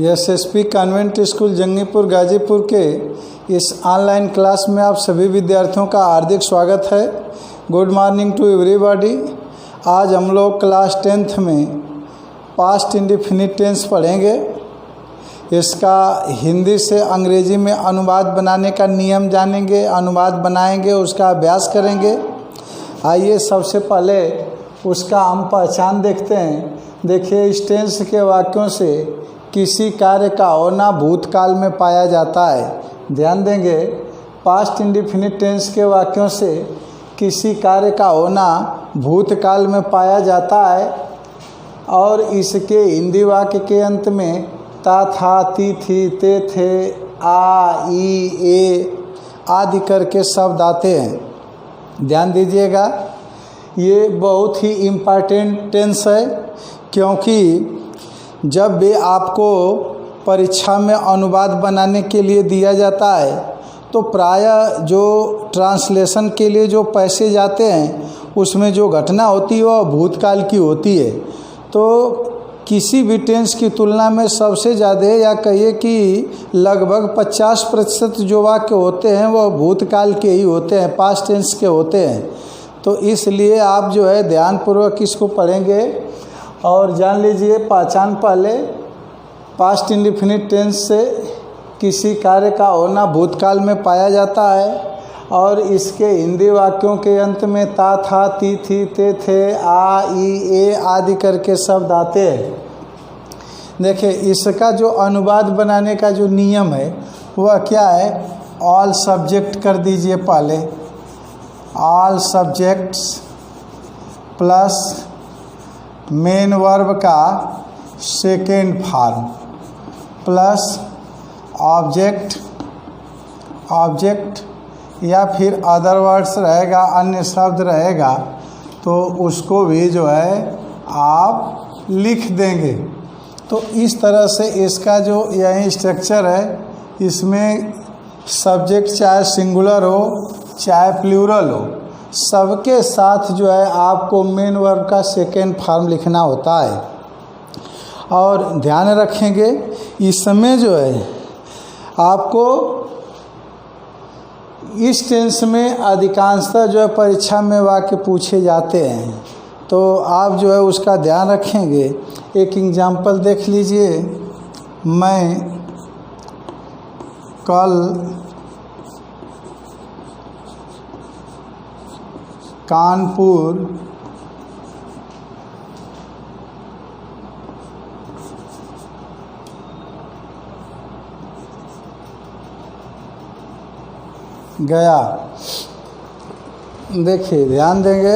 SSP convent school Jangipur Ghazipur के इस online class में आप सभी विद्यार्थियों का हार्दिक स्वागत है। Good morning to everybody. आज हम लोग क्लास 10th में पास्ट इंडेफिनिट टेंस पढ़ेंगे। इसका हिंदी से अंग्रेजी में अनुवाद बनाने का नियम जानेंगे, अनुवाद बनाएंगे, उसका अभ्यास करेंगे। आइए सबसे पहले उसका हम पहचान देखते हैं। देखिए, इस टेंस के वाक्यों से किसी कार्य का होना भूतकाल में पाया जाता है। ध्यान देंगे, पास्ट इंडेफिनिट टेंस के वाक्यों से किसी कार्य का होना भूतकाल में पाया जाता है और इसके हिंदी वाक्य के अंत में ता, था, ती, थी, ते, थे, आ, ई, ए आदि करके शब्द आते हैं। ध्यान दीजिएगा, ये बहुत ही इम्पॉर्टेंट टेंस है, क्योंकि जब भी आपको परीक्षा में अनुवाद बनाने के लिए दिया जाता है तो प्रायः जो ट्रांसलेशन के लिए जो पैसे जाते हैं उसमें जो घटना होती है वह भूतकाल की होती है। तो किसी भी टेंस की तुलना में सबसे ज़्यादा या कहिए कि लगभग 50% जो वाक्य होते हैं वह भूतकाल के ही होते हैं, पास्ट टेंस के होते हैं। तो इसलिए आप जो है ध्यानपूर्वक इसको पढ़ेंगे और जान लीजिए। पहचान पहले, पास्ट इंडेफिनिट टेंस से किसी कार्य का होना भूतकाल में पाया जाता है और इसके हिंदी वाक्यों के अंत में ता, था, ती, थी, ते, थे, आ, ई, ए आदि करके शब्द आते हैं। देखिए, इसका जो अनुवाद बनाने का जो नियम है वह क्या है? ऑल सब्जेक्ट कर दीजिए पहले, all subjects plus main verb का सेकेंड फॉर्म प्लस ऑब्जेक्ट या फिर अदर वर्ड्स रहेगा, अन्य शब्द रहेगा, तो उसको भी जो है आप लिख देंगे। तो इस तरह से इसका जो यही स्ट्रक्चर है, इसमें सब्जेक्ट चाहे सिंगुलर हो चाहे प्लूरल हो, सबके साथ जो है आपको मेन वर्ब का सेकेंड फॉर्म लिखना होता है। और ध्यान रखेंगे, इसमें जो है आपको इस टेंस में अधिकांशतः जो है परीक्षा में वाक्य पूछे जाते हैं, तो आप जो है उसका ध्यान रखेंगे। एक एग्जाम्पल देख लीजिए। मैं कल कानपुर गया। देखिए, ध्यान देंगे,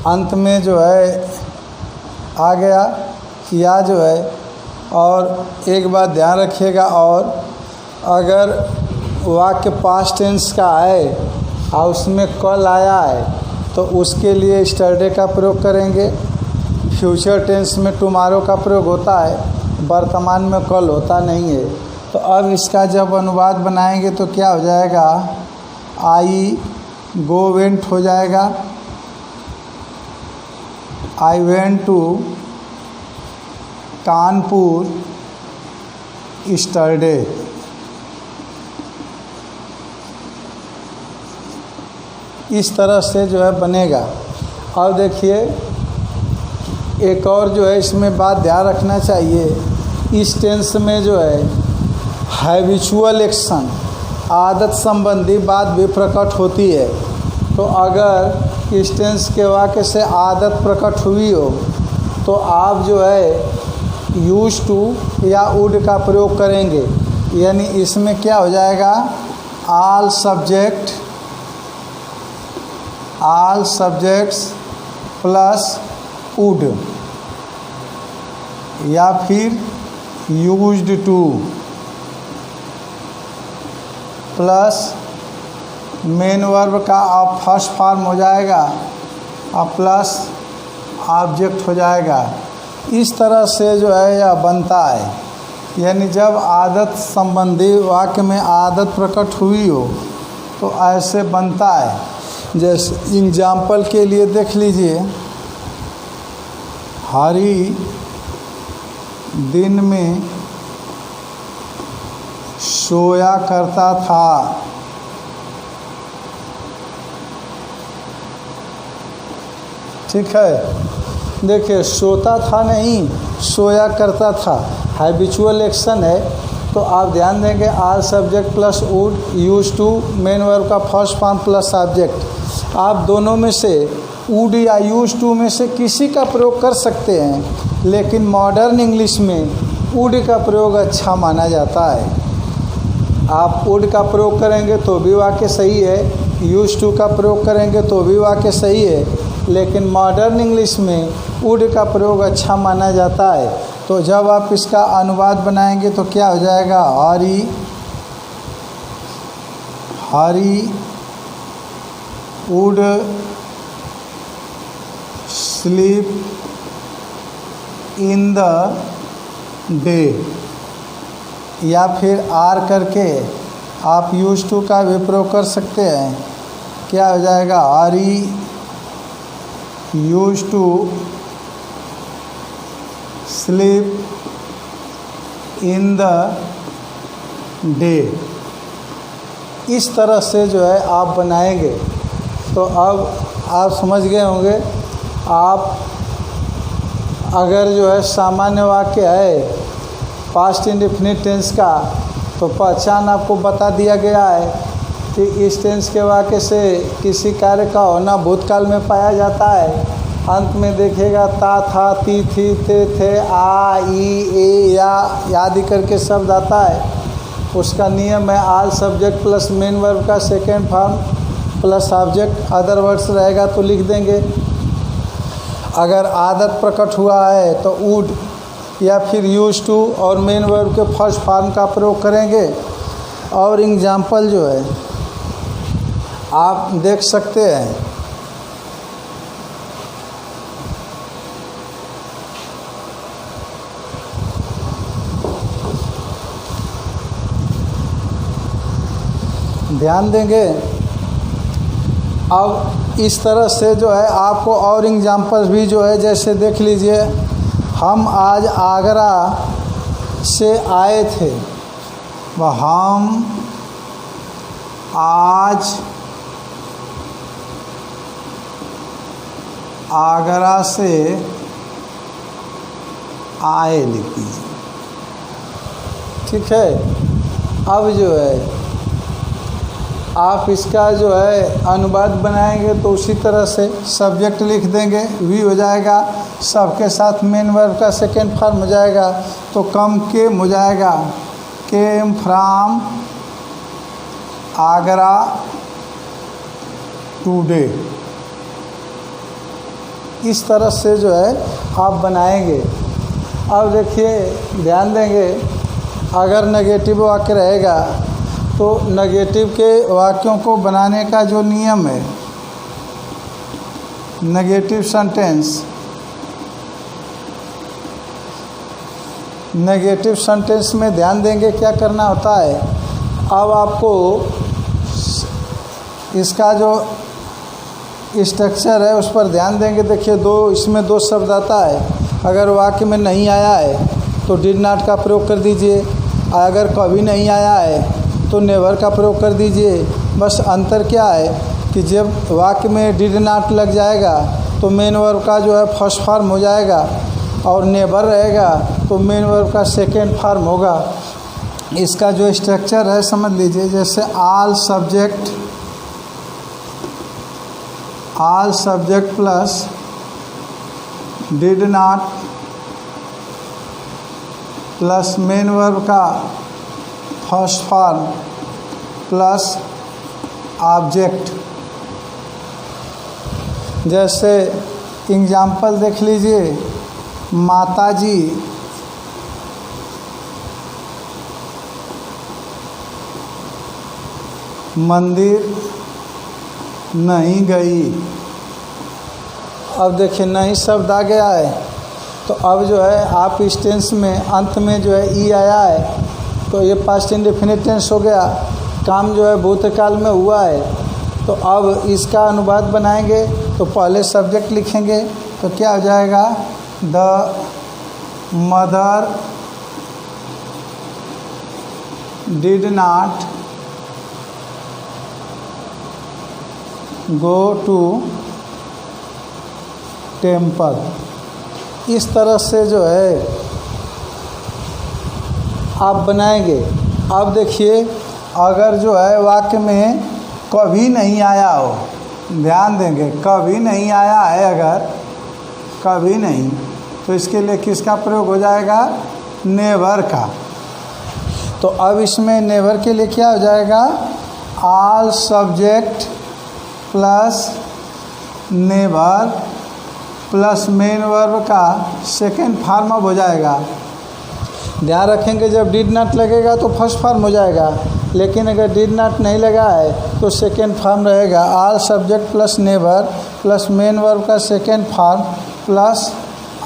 अंत में जो है आ गया या जो है। और एक बात ध्यान रखिएगा, और अगर वाक्य पास्ट टेंस का है और उसमें कल आया है तो उसके लिए यस्टरडे का प्रयोग करेंगे। फ्यूचर टेंस में टुमारो का प्रयोग होता है, वर्तमान में कल होता नहीं है। तो अब इसका जब अनुवाद बनाएंगे तो क्या हो जाएगा? आई गो वेंट हो जाएगा, I went to Kanpur yesterday. इस तरह से जो है बनेगा। और देखिए, एक और जो है इसमें बात ध्यान रखना चाहिए, इस टेंस में जो है हैबिचुअल एक्शन, आदत संबंधी बात भी प्रकट होती है। तो अगर इस टेंस के वाक्य से आदत प्रकट हुई हो तो आप जो है यूज टू या वुड का प्रयोग करेंगे। यानी इसमें क्या हो जाएगा? ऑल सब्जेक्ट्स प्लस वुड या फिर used two plus main verb का अब फर्स्ट फॉर्म हो जाएगा और प्लस ऑब्जेक्ट हो जाएगा। इस तरह से जो है यह बनता है। यानी जब आदत संबंधी वाक्य में आदत प्रकट हुई हो तो ऐसे बनता है। जैसे एग्जाम्पल के लिए देख लीजिए, हरी दिन में सोया करता था। ठीक है, देखिए सोता था नहीं, सोया करता था, हैबिचुअल एक्शन है। तो आप ध्यान देंगे are subject plus would use to main verb का फर्स्ट फॉर्म प्लस सब्जेक्ट। आप दोनों में से वुड या यूज टू में से किसी का प्रयोग कर सकते हैं, लेकिन मॉडर्न इंग्लिश में वुड का प्रयोग अच्छा माना जाता है। आप वुड का प्रयोग करेंगे तो भी वाक्य सही है, यूज टू का प्रयोग करेंगे तो भी वाक्य सही है, लेकिन मॉडर्न इंग्लिश में वुड का प्रयोग अच्छा माना जाता है। तो जब आप इसका अनुवाद बनाएंगे तो क्या हो जाएगा, Hari would sleep in the day, या फिर आर करके आप यूज टू का भी प्रयोग कर सकते हैं। क्या हो जाएगा, Hari use to sleep in the day. इस तरह से जो है आप बनाएंगे तो अब आप समझ गए होंगे। आप अगर जो है सामान्य वाक्य है पास्ट इंडेफिनिट टेंस का, तो पहचान आपको बता दिया गया है कि इस टेंस के वाक्य से किसी कार्य का होना भूतकाल में पाया जाता है। अंत में देखिएगा ता, था, ती, थी, थे, आ, ई, ए, या आदि करके शब्द आता है। उसका नियम है all subject plus main verb का second form plus subject, other words रहेगा तो लिख देंगे। अगर आदत प्रकट हुआ है तो वुड या फिर यूज टू और मेन वर्ब के फर्स्ट फॉर्म का प्रयोग करेंगे। और एग्जाम्पल जो है आप देख सकते हैं। ध्यान देंगे। अब इस तरह से जो है आपको और एग्जाम्पल भी जो है, जैसे देख लीजिए, हम आज आगरा से आए थे, वह हम आज आगरा से आए लिख दीजिए। ठीक है, अब जो है आप इसका जो है अनुवाद बनाएंगे तो उसी तरह से सब्जेक्ट लिख देंगे, वी हो जाएगा, सबके साथ मेन वर्ब का सेकेंड फॉर्म हो जाएगा, तो कम केम हो जाएगा, केम फ्रॉम आगरा टुडे। इस तरह से जो है आप बनाएंगे। अब देखिए ध्यान देंगे, अगर नेगेटिव वाक्य रहेगा तो नेगेटिव के वाक्यों को बनाने का जो नियम है, नेगेटिव सेंटेंस, नेगेटिव सेंटेंस में ध्यान देंगे क्या करना होता है। अब आपको इसका जो स्ट्रक्चर है उस पर ध्यान देंगे। देखिए इसमें दो शब्द आता है। अगर वाक्य में नहीं आया है तो डिड नॉट का प्रयोग कर दीजिए, अगर कभी नहीं आया है तो नेवर का प्रयोग कर दीजिए। बस अंतर क्या है कि जब वाक्य में डिड नॉट लग जाएगा तो मेन वर्ब का जो है फर्स्ट फॉर्म हो जाएगा, और नेवर रहेगा तो मेन वर्ब का सेकेंड फॉर्म होगा। इसका जो स्ट्रक्चर है समझ लीजिए, जैसे all subject plus did not plus main verb का फर्स्ट फॉर्म प्लस ऑब्जेक्ट। जैसे एग्जाम्पल देख लीजिए, माताजी मंदिर नहीं गई। अब देखिए नहीं शब्द आ गया है, तो अब जो है आप इस टेंस में अंत में जो है ई आया है तो ये पास्ट इंडेफिनिट टेंस हो गया, काम जो है भूतकाल में हुआ है। तो अब इसका अनुवाद बनाएंगे तो पहले सब्जेक्ट लिखेंगे, तो क्या हो जाएगा, the mother did not go to temple. इस तरह से जो है आप बनाएंगे। अब देखिए, अगर जो है वाक्य में कभी नहीं आया हो, ध्यान देंगे, कभी नहीं आया है, अगर कभी नहीं, तो इसके लिए किसका प्रयोग हो जाएगा? नेवर का। तो अब इसमें नेवर के लिए क्या हो जाएगा? All subject plus never plus main verb का सेकेंड फॉर्म अब हो जाएगा। ध्यान रखेंगे, जब डिड नॉट लगेगा तो फर्स्ट फॉर्म हो जाएगा, लेकिन अगर डिड नॉट नहीं लगा है तो सेकेंड फॉर्म रहेगा। All subject plus never plus main verb का second form plus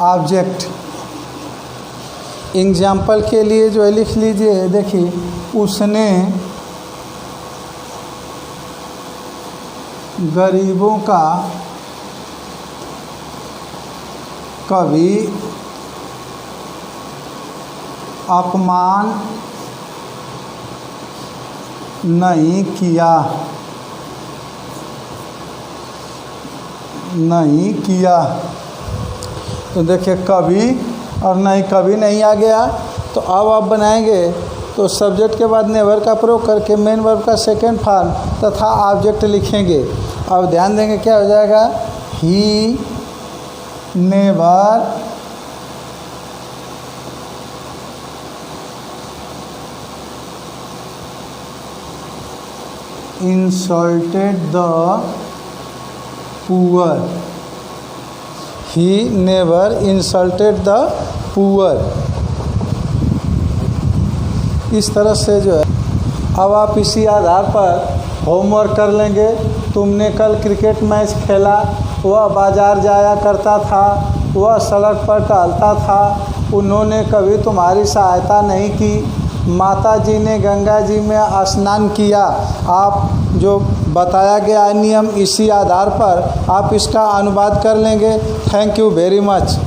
object. Example के लिए जो है लिख लीजिए, देखिए, उसने गरीबों का कभी अपमान नहीं किया, नहीं किया। तो देखिए, कभी और नहीं, कभी नहीं आ गया। तो अब आप बनाएंगे तो सब्जेक्ट के बाद नेवर का प्रयोग करके मेन वर्ब का सेकेंड फॉर्म तथा ऑब्जेक्ट लिखेंगे। अब ध्यान देंगे क्या हो जाएगा? He never insulted the poor. He never insulted the poor. इस तरह से जो है, अब आप इसी आधार पर होमवर्क कर लेंगे। तुमने कल क्रिकेट मैच खेला, वह बाज़ार जाया करता था, वह सड़क पर टहलता था, उन्होंने कभी तुम्हारी सहायता नहीं की, माता जी ने गंगा जी में स्नान किया। आप जो बताया गया नियम, इसी आधार पर आप इसका अनुवाद कर लेंगे। Thank you very much.